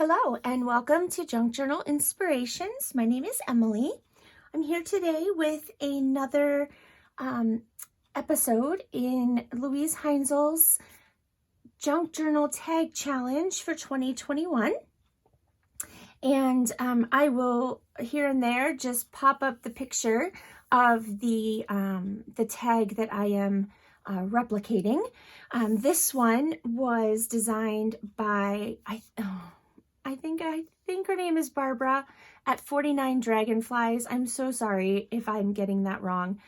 Hello and welcome to Junk Journal Inspirations. My name is Emily. I'm here today with another episode in Louise Heinzel's Junk Journal Tag Challenge for 2021. And I will here and there just pop up the picture of the tag that I am replicating. This one was designed by I think her name is Barbara at 49dragonflies. I'm so sorry if I'm getting that wrong.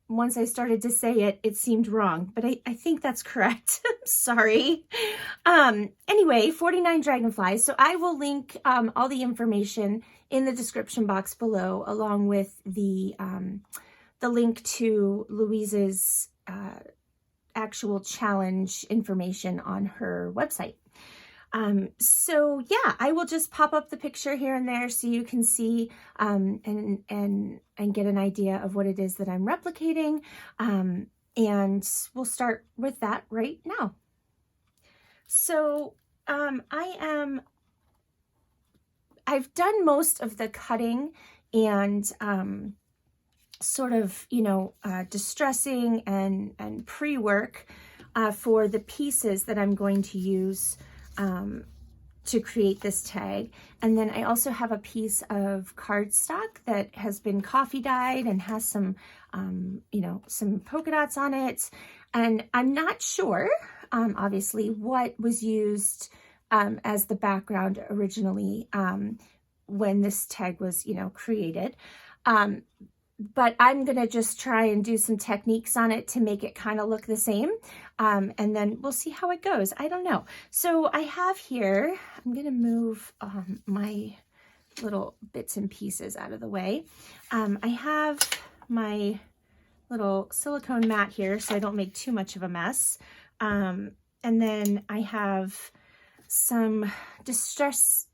Once I started to say it, it seemed wrong, but I think that's correct. Sorry. Anyway, 49dragonflies. So I will link all the information in the description box below, along with the link to Louise's actual challenge information on her website. So yeah, I will just pop up the picture here and there so you can see and get an idea of what it is that I'm replicating. And we'll start with that right now. So I've done most of the cutting and sort of, distressing and pre-work for the pieces that I'm going to use to create this tag. And then I also have a piece of cardstock that has been coffee dyed and has some, some polka dots on it. And I'm not sure, obviously, what was used as the background originally when this tag was, created. But I'm going to just try and do some techniques on it to make it kind of look the same. And then we'll see how it goes. I don't know. So I have here, I'm going to move my little bits and pieces out of the way. I have my little silicone mat here so I don't make too much of a mess. And then I have some distress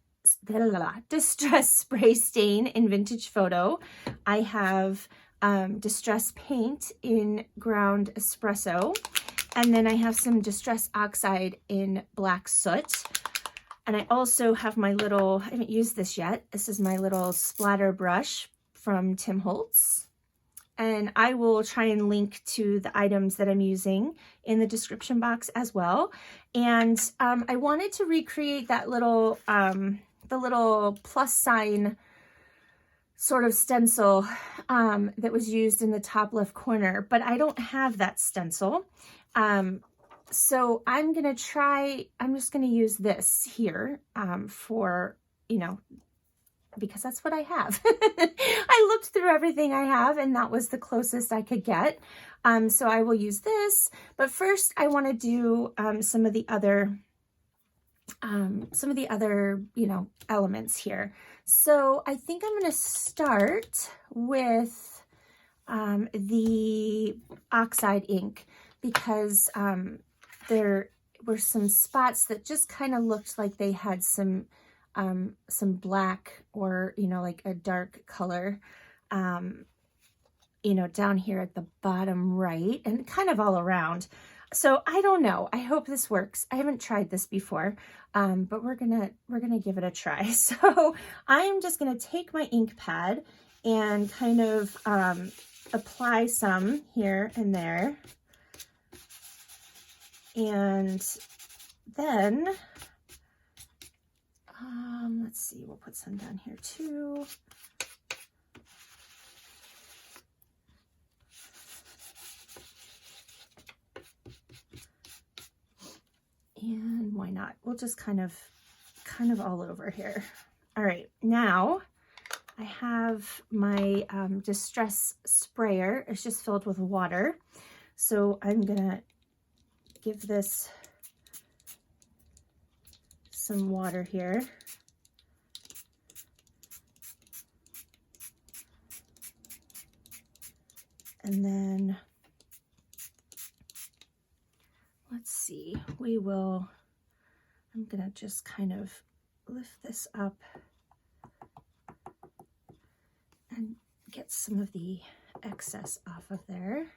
spray stain in Vintage Photo. I have distress paint in Ground Espresso. And then I have some distress oxide in Black Soot. And I also have my little, I haven't used this yet. This is my little splatter brush from Tim Holtz. And I will try and link to the items that I'm using in the description box as well. And I wanted to recreate that little the little plus sign sort of stencil that was used in the top left corner, but I don't have that stencil. So I'm just going to use this here for, because that's what I have. I looked through everything I have and that was the closest I could get. So I will use this, but first I want to do some of the other elements here. So I think I'm going to start with the oxide ink because there were some spots that just kind of looked like they had some black or, like a dark color, down here at the bottom right and kind of all around. So I don't know. I hope this works. I haven't tried this before, but we're gonna give it a try. So I'm just gonna take my ink pad and kind of apply some here and there, and then let's see. We'll put some down here too. And why not? We'll just kind of all over here. All right, now I have my distress sprayer. It's just filled with water. So I'm gonna give this some water here. And then let's see, I'm gonna just kind of lift this up and get some of the excess off of there.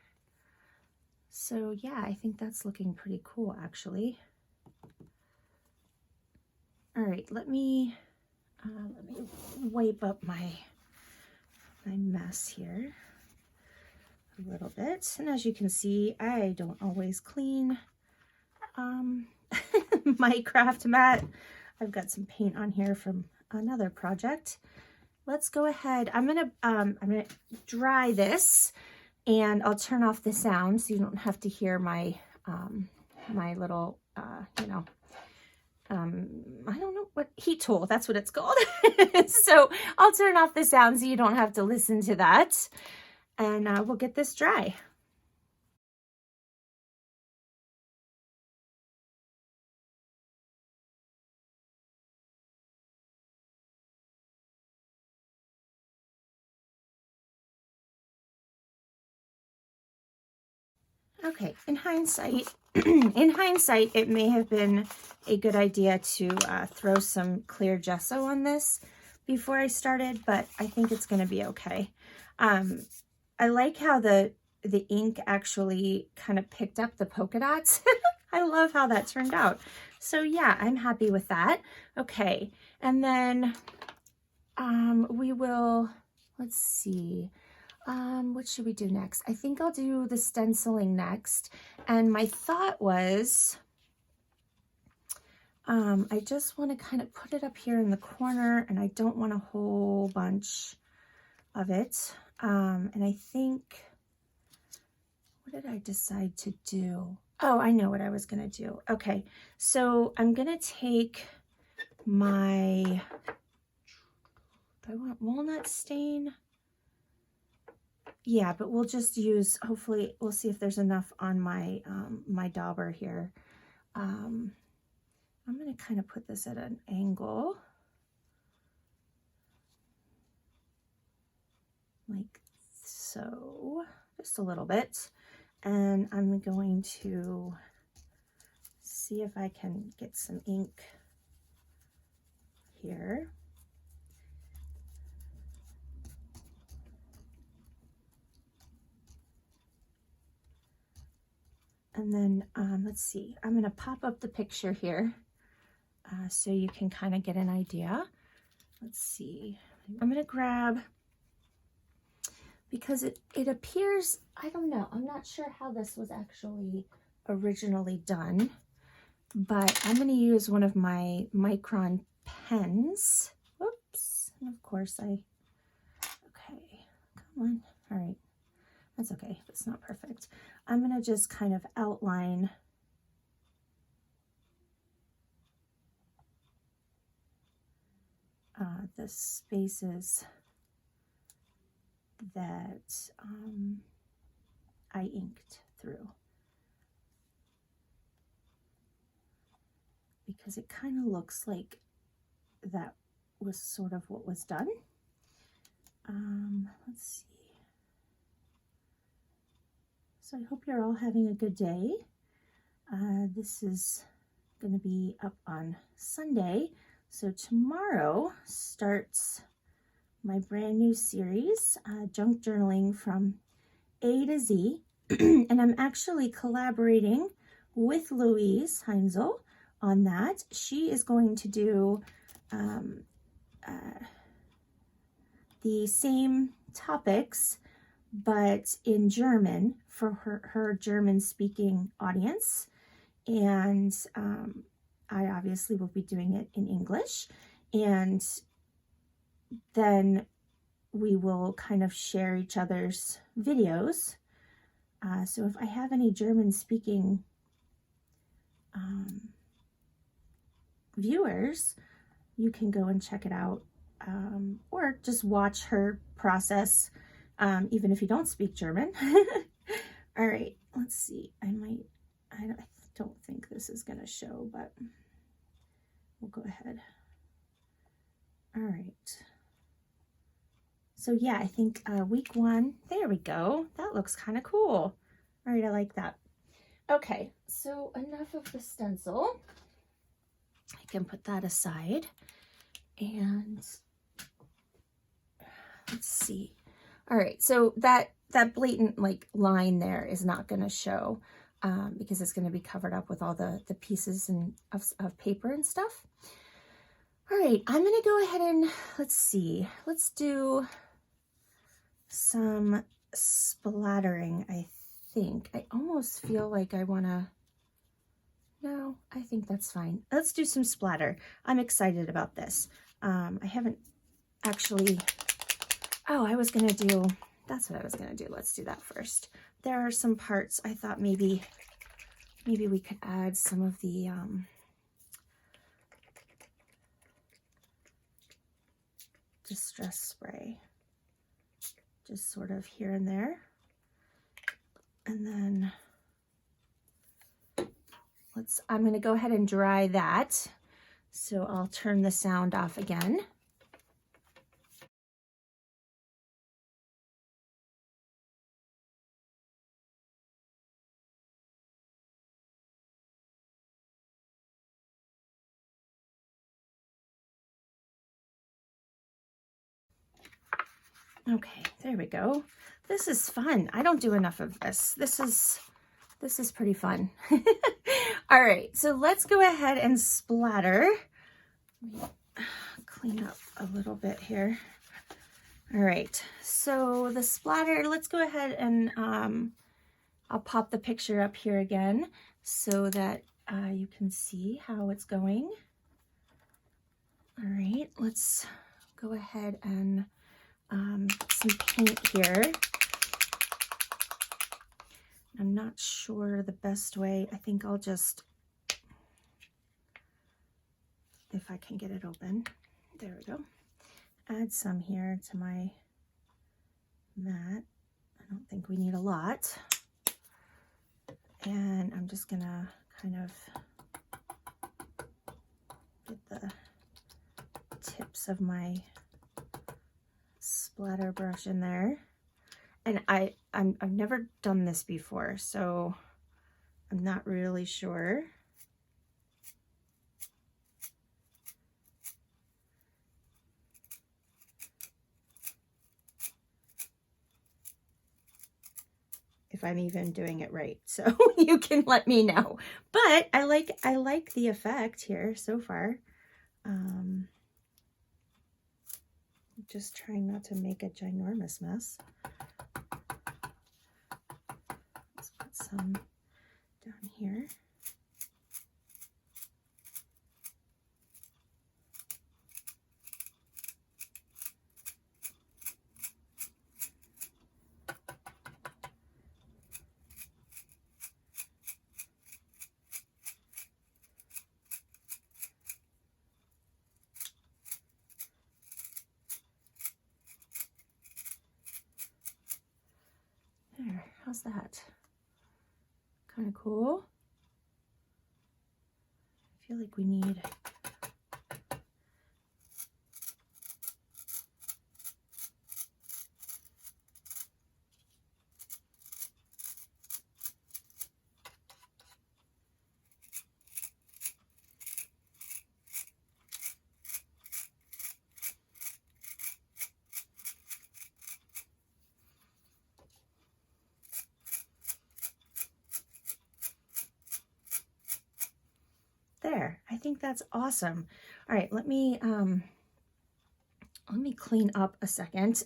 So yeah, I think that's looking pretty cool actually. All right, let me wipe up my mess here a little bit. And as you can see, I don't always clean my craft mat. I've got some paint on here from another project. Let's go ahead. I'm gonna dry this, and I'll turn off the sound so you don't have to hear my my little you know, I don't know what heat tool, that's what it's called. So I'll turn off the sound so you don't have to listen to that, and we'll get this dry. Okay, in hindsight, it may have been a good idea to throw some clear gesso on this before I started, but I think it's going to be okay. I like how the ink actually kind of picked up the polka dots. I love how that turned out. So yeah, I'm happy with that. Okay, and then we will, let's see. What should we do next? I think I'll do the stenciling next. And my thought was, I just want to kind of put it up here in the corner, and I don't want a whole bunch of it. And I think, what did I decide to do? Oh, I know what I was going to do. Okay, so I'm going to take my, do I want walnut stain? Yeah, but we'll just use, hopefully, we'll see if there's enough on my my dauber here. I'm going to kind of put this at an angle, like so, just a little bit. And I'm going to see if I can get some ink here. And then let's see, I'm going to pop up the picture here so you can kind of get an idea. Let's see, I'm going to grab, because it appears, I don't know, I'm not sure how this was actually originally done, but I'm going to use one of my micron pens. Whoops, and of course okay, come on, all right. That's okay, it's not perfect. I'm going to just kind of outline the spaces that I inked through, because it kind of looks like that was sort of what was done. Let's see. So I hope you're all having a good day. This is going to be up on Sunday. So tomorrow starts my brand new series, Junk Journaling from A to Z. And I'm actually collaborating with Louise Heinzel on that. She is going to do the same topics, but in German for her German-speaking audience. And I obviously will be doing it in English. And then we will kind of share each other's videos. So if I have any German-speaking viewers, you can go and check it out, or just watch her process, even if you don't speak German. All right, let's see. I don't think this is going to show, but we'll go ahead. All right. So yeah, I think week 1, there we go. That looks kind of cool. All right, I like that. Okay, so enough of the stencil. I can put that aside. And let's see. All right, so that blatant like line there is not going to show because it's going to be covered up with all the pieces of paper and stuff. All right, I'm gonna go ahead and let's do some splattering, I think. I almost feel like I wanna, no, I think that's fine. Let's do some splatter. I'm excited about this. I haven't actually, oh, that's what I was gonna do. Let's do that first. There are some parts I thought maybe we could add some of the, distress spray, just sort of here and there. And then I'm going to go ahead and dry that. So I'll turn the sound off again. Okay, there we go. This is fun. I don't do enough of this. This is pretty fun. All right, so let's go ahead and splatter. Let me clean up a little bit here. All right, so the splatter, let's go ahead and I'll pop the picture up here again so that you can see how it's going. All right, let's go ahead and some paint here. I'm not sure the best way. I think I'll just, if I can get it open, there we go. Add some here to my mat. I don't think we need a lot. And I'm just gonna kind of get the tips of my splatter brush in there. And I've never done this before, so I'm not really sure. If I'm even doing it right, so you can let me know. But I like the effect here so far. Just trying not to make a ginormous mess. Let's put some down here. There, how's that? Kind of cool. I feel like we need there. I think that's awesome. All right, let me clean up a second.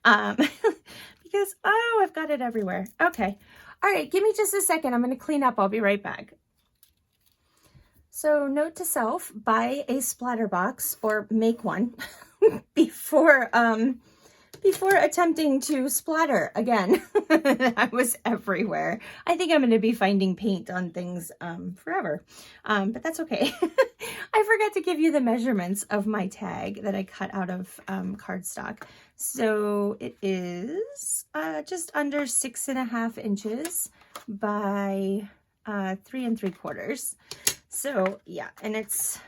Because I've got it everywhere. Okay. All right, give me just a second. I'm going to clean up. I'll be right back. So note to self, buy a splatter box or make one before attempting to splatter again. I was everywhere. I think I'm going to be finding paint on things forever, but that's okay. I forgot to give you the measurements of my tag that I cut out of cardstock. So it is just under 6.5 inches by 3 3/4. So yeah, and it's,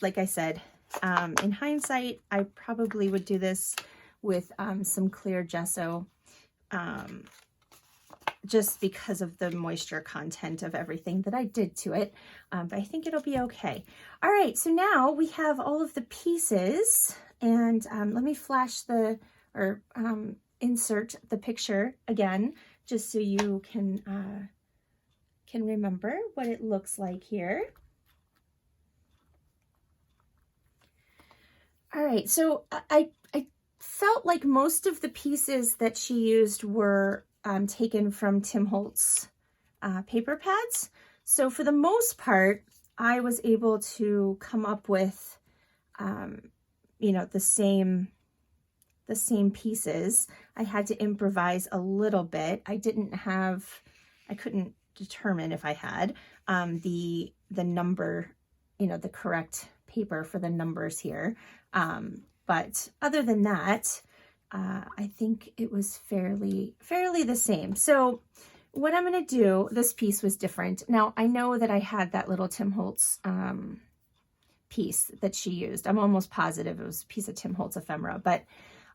like I said, in hindsight, I probably would do this with some clear gesso, just because of the moisture content of everything that I did to it. But I think it'll be okay. All right, so now we have all of the pieces, and let me flash or insert the picture again, just so you can remember what it looks like here. All right, so I felt like most of the pieces that she used were taken from Tim Holtz paper pads. So for the most part, I was able to come up with, you know, the same pieces. I had to improvise a little bit. I couldn't determine if I had the number, you know, the correct paper for the numbers here. But other than that, I think it was fairly the same. So what I'm going to do, this piece was different. Now I know that I had that little Tim Holtz piece that she used. I'm almost positive it was a piece of Tim Holtz ephemera, but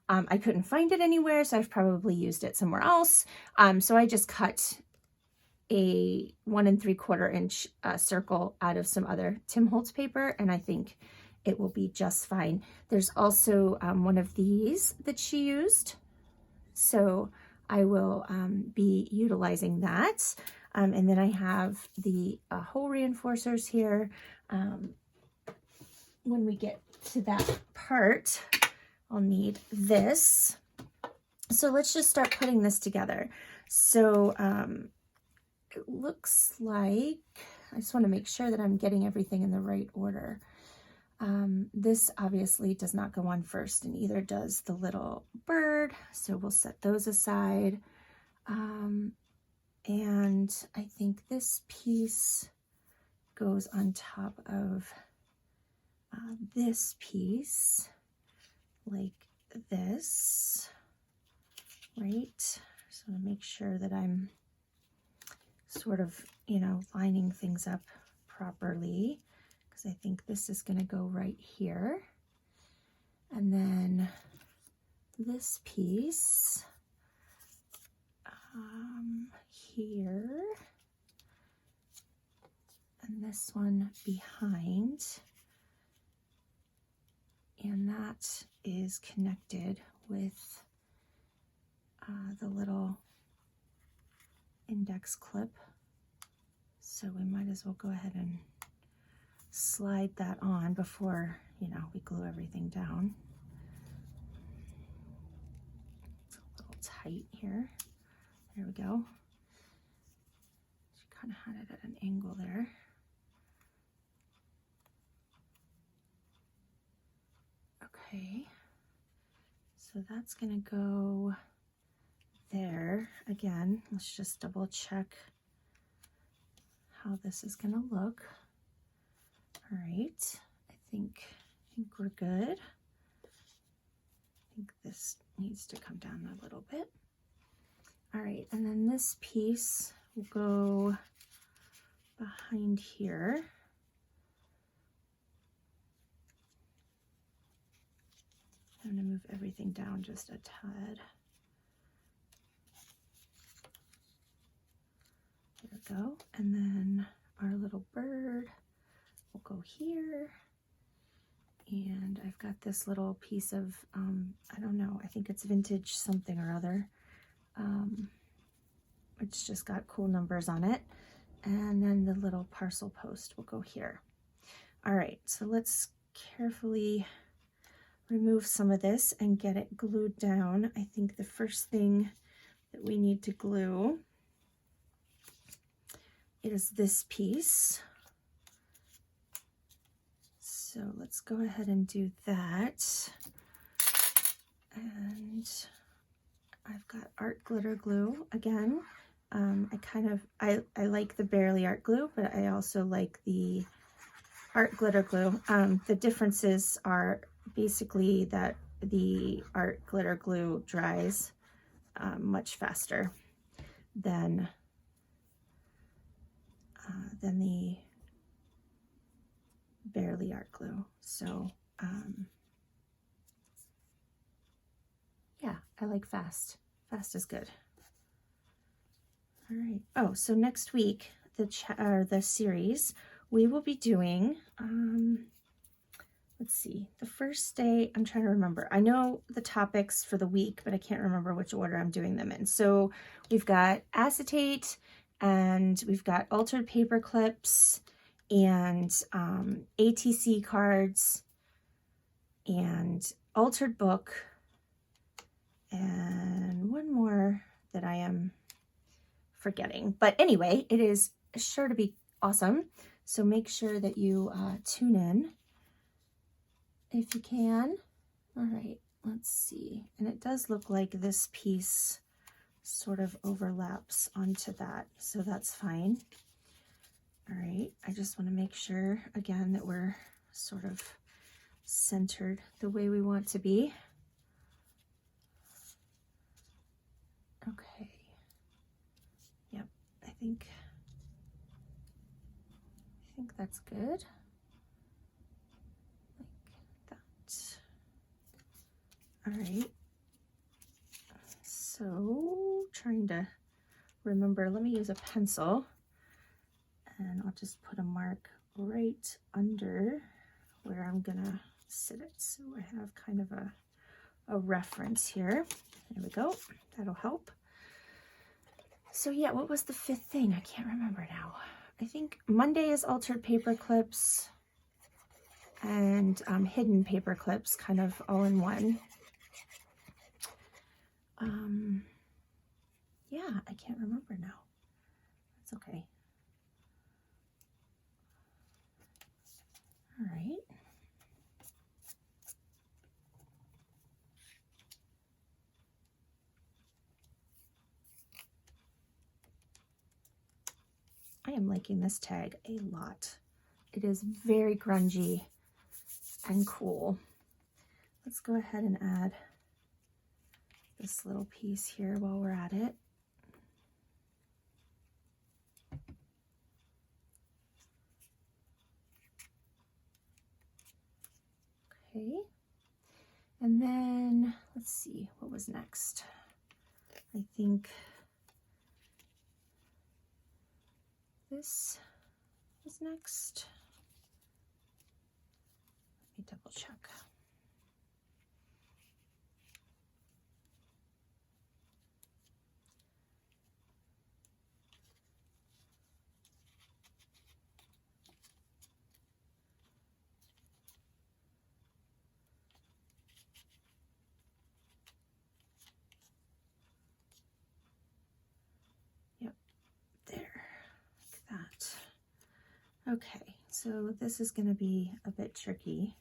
I couldn't find it anywhere, so I've probably used it somewhere else. So I just cut a 1 3/4 inch circle out of some other Tim Holtz paper, and I think it will be just fine. There's also one of these that she used, so I will be utilizing that. And then I have the hole reinforcers here. When we get to that part, I'll need this. So let's just start putting this together. So it looks like, I just want to make sure that I'm getting everything in the right order. This obviously does not go on first, and either does the little bird. So we'll set those aside. And I think this piece goes on top of this piece, like this, right? So I make sure that I'm sort of, you know, lining things up properly, because I think this is going to go right here. And then this piece here, and this one behind, and that is connected with the little index clip. So we might as well go ahead and slide that on before, you know, we glue everything down. It's a little tight here. There we go. She kind of had it at an angle there. Okay, so that's gonna go there. Again, let's just double check how this is gonna look. All right, I think we're good. I think this needs to come down a little bit. All right, and then this piece will go behind here. I'm going to move everything down just a tad. There we go. And then our little bird will go here. And I've got this little piece of, I don't know, I think it's vintage something or other. It's just got cool numbers on it. And then the little parcel post will go here. All right, so let's carefully remove some of this and get it glued down. I think the first thing that we need to glue is this piece. So let's go ahead and do that. And I've got art glitter glue again. I like the Barely art glue, but I also like the art glitter glue. The differences are basically that the art glitter glue dries much faster than the Barely art glue. So yeah, I like fast. Fast is good. All right. Oh, so next week, the series, we will be doing, let's see, the first day, I'm trying to remember. I know the topics for the week, but I can't remember which order I'm doing them in. So we've got acetate, and we've got altered paper clips, and ATC cards, and altered book, and one more that I am forgetting. But anyway, it is sure to be awesome. So make sure that you tune in if you can. All right, let's see. And it does look like this piece sort of overlaps onto that, so that's fine. All right, I just want to make sure again that we're sort of centered the way we want to be. Okay. Yep, I think that's good. Like that. All right. So trying to remember, let me use a pencil and I'll just put a mark right under where I'm gonna sit it. So I have kind of a reference here. There we go, that'll help. So yeah, what was the fifth thing? I can't remember now. I think Monday is altered paper clips and hidden paper clips, kind of all in one. Yeah, I can't remember now. That's okay. All right. I am liking this tag a lot. It is very grungy and cool. Let's go ahead and add this little piece here while we're at it. Okay, and then let's see, what was next? I think this was next. Let me double check. Okay, so this is going to be a bit tricky.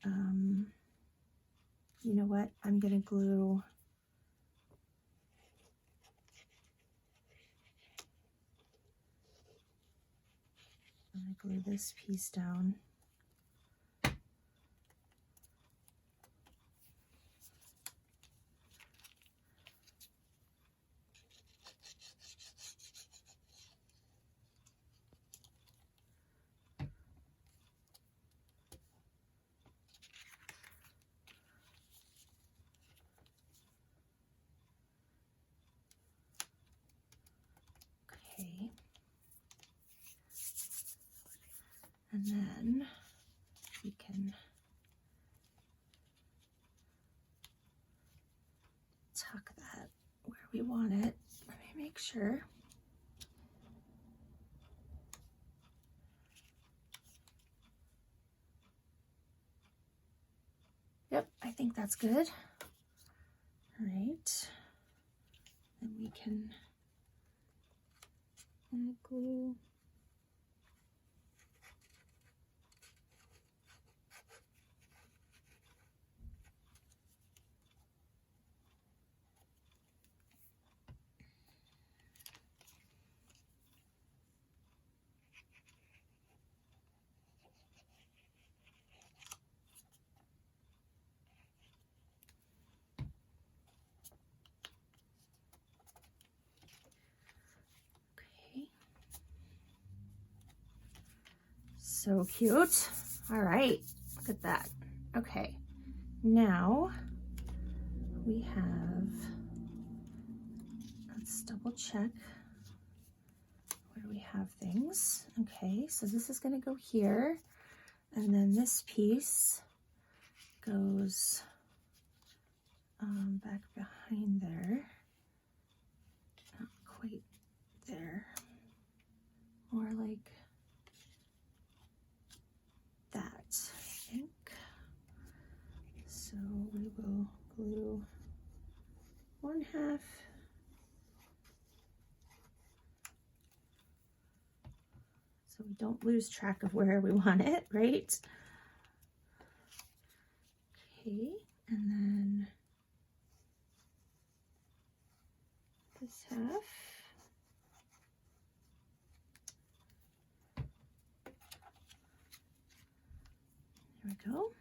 You know what? I'm going to glue this piece down. Okay. And then we can tuck that where we want it. Let me make sure. Yep, I think that's good. All right. Then we can add glue. So cute. All right, look at that. Okay, now we have, let's double check where we have things. Okay, so this is gonna go here, and then this piece goes back behind there. Not quite there. More like that, I think. will glue 1/2. So we don't lose track of where we want it, right? Okay, and then this half. There we go.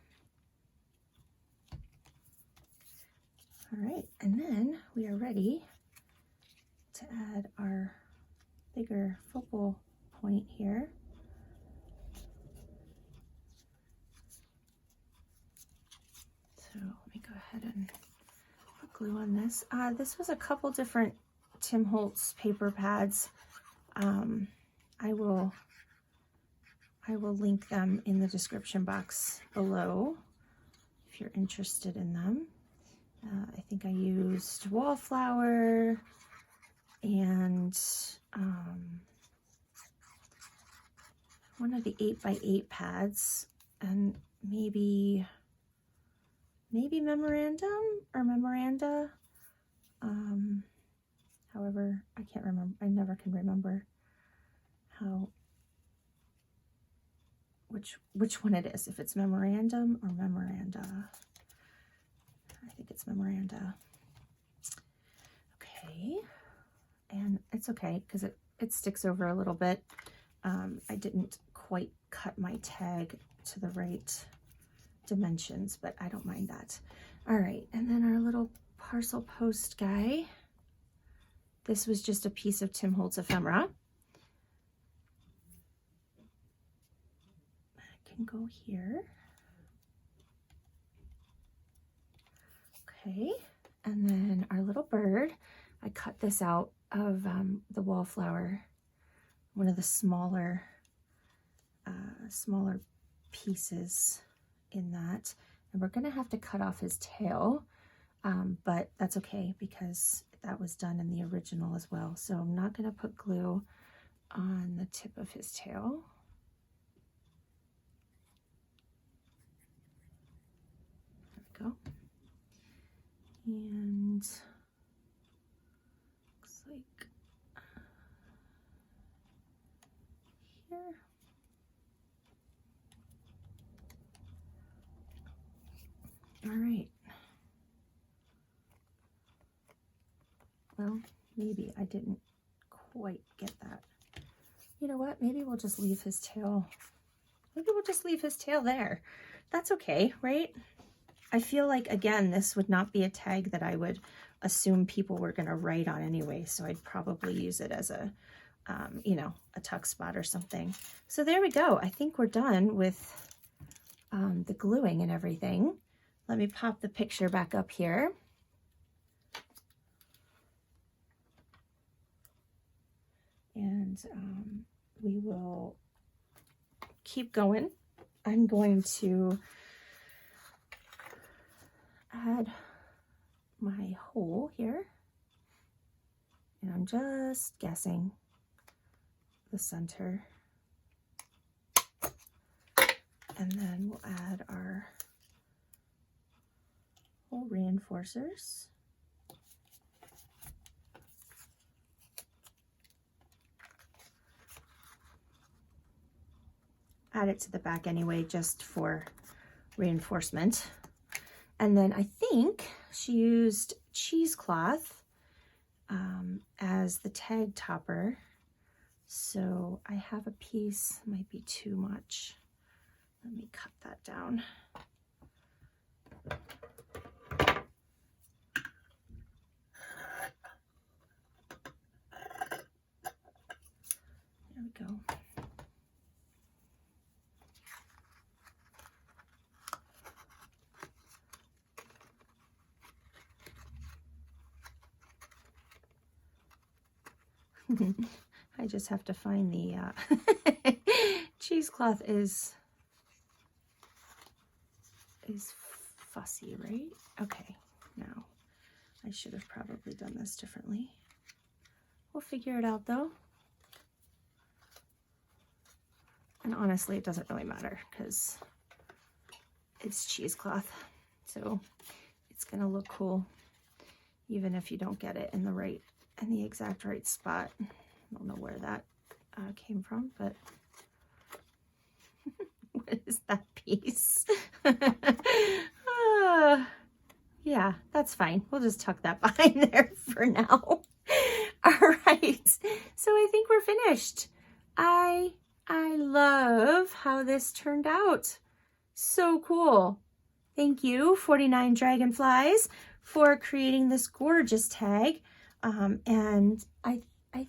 All right, and then we are ready to add our bigger focal point here. So let me go ahead and put glue on this. This was a couple different Tim Holtz paper pads. I will link them in the description box below if you're interested in them. I think I used wallflower and one of the 8x8 pads, and maybe memorandum or memoranda. However, I can't remember. I never can remember how which one it is, if it's memorandum or memoranda. I think it's memoranda. Okay, and it's okay because it sticks over a little bit. I didn't quite cut my tag to the right dimensions, but I don't mind that. All right, and then our little parcel post guy. This was just a piece of Tim Holtz ephemera. I can go here. Okay, and then our little bird. I cut this out of the wallflower, one of the smaller pieces in that, and we're gonna have to cut off his tail, but that's okay because that was done in the original as well. So I'm not gonna put glue on the tip of his tail. There we go. And looks like here. All right. Well, maybe I didn't quite get that. You know what? Maybe we'll just leave his tail. Maybe we'll just leave his tail there. That's okay, right? I feel like, again, this would not be a tag that I would assume people were going to write on anyway. So I'd probably use it as a, you know, a tuck spot or something. So there we go. I think we're done with the gluing and everything. Let me pop the picture back up here. And we will keep going. I'm going to add my hole here, and I'm just guessing the center, and then we'll add our hole reinforcers. Add it to the back anyway, just for reinforcement. And then I think she used cheesecloth as the tag topper. So I have a piece, might be too much. Let me cut that down. There we go. I just have to find the cheesecloth is fussy, right? Okay, now I should have probably done this differently. We'll figure it out though. And honestly, it doesn't really matter because it's cheesecloth, so It's gonna look cool, even if you don't get it in the exact right spot. I don't know where that came from, but what is that piece? Yeah, that's fine. We'll just tuck that behind there for now. All right, so I think we're finished. I love how this turned out. So cool. Thank you, 49 Dragonflies, for creating this gorgeous tag. And I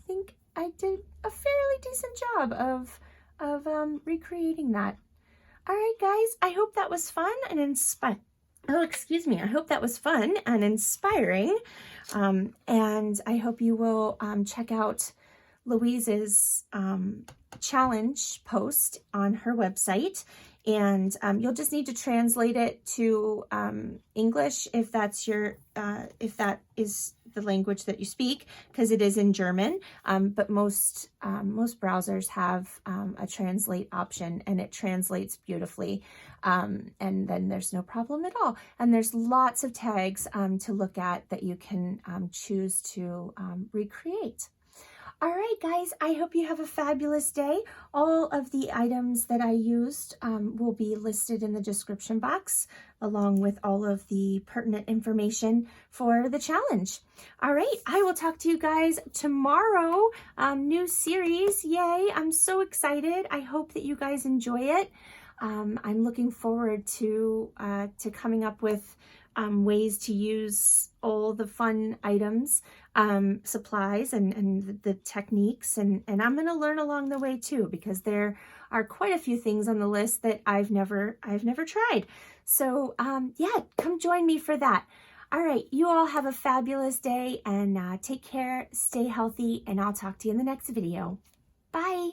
think I did a fairly decent job of recreating that. All right, guys, I hope that was fun and inspiring. Oh, excuse me. I hope that was fun and inspiring. And I hope you will check out Louise's challenge post on her website. And you'll just need to translate it to English if that's if that is the language that you speak, because it is in German. But most browsers have a translate option, and it translates beautifully. And then there's no problem at all. And there's lots of tags to look at that you can choose to recreate. All right, guys, I hope you have a fabulous day. All of the items that I used will be listed in the description box, along with all of the pertinent information for the challenge. All right, I will talk to you guys tomorrow. New series, yay, I'm so excited. I hope that you guys enjoy it. I'm looking forward to coming up with ways to use all the fun items, supplies, and the techniques, and I'm going to learn along the way too, because there are quite a few things on the list that I've never tried. So yeah, come join me for that. All right, you all have a fabulous day, and take care, stay healthy, and I'll talk to you in the next video. Bye.